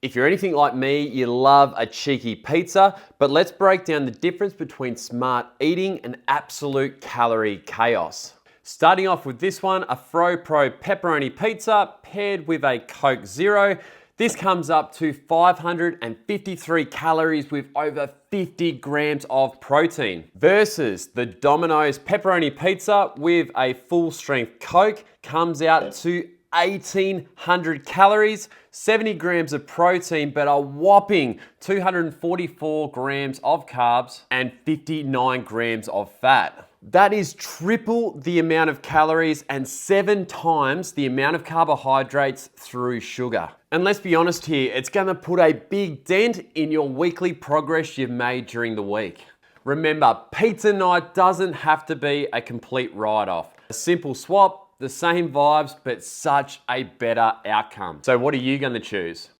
If you're anything like me, you love a cheeky pizza, but let's break down the difference between smart eating and absolute calorie chaos. Starting off with this one, a FroPro pepperoni pizza paired with a Coke Zero. This comes up to 553 calories with over 50 grams of protein versus the Domino's pepperoni pizza with a full strength Coke comes out to 1,800 calories, 70 grams of protein, but a whopping 244 grams of carbs and 59 grams of fat. That is triple the amount of calories and 7 times the amount of carbohydrates through sugar. And let's be honest here, it's gonna put a big dent in your weekly progress you've made during the week. Remember, pizza night doesn't have to be a complete write-off. A simple swap, the same vibes, but such a better outcome. So what are you gonna choose?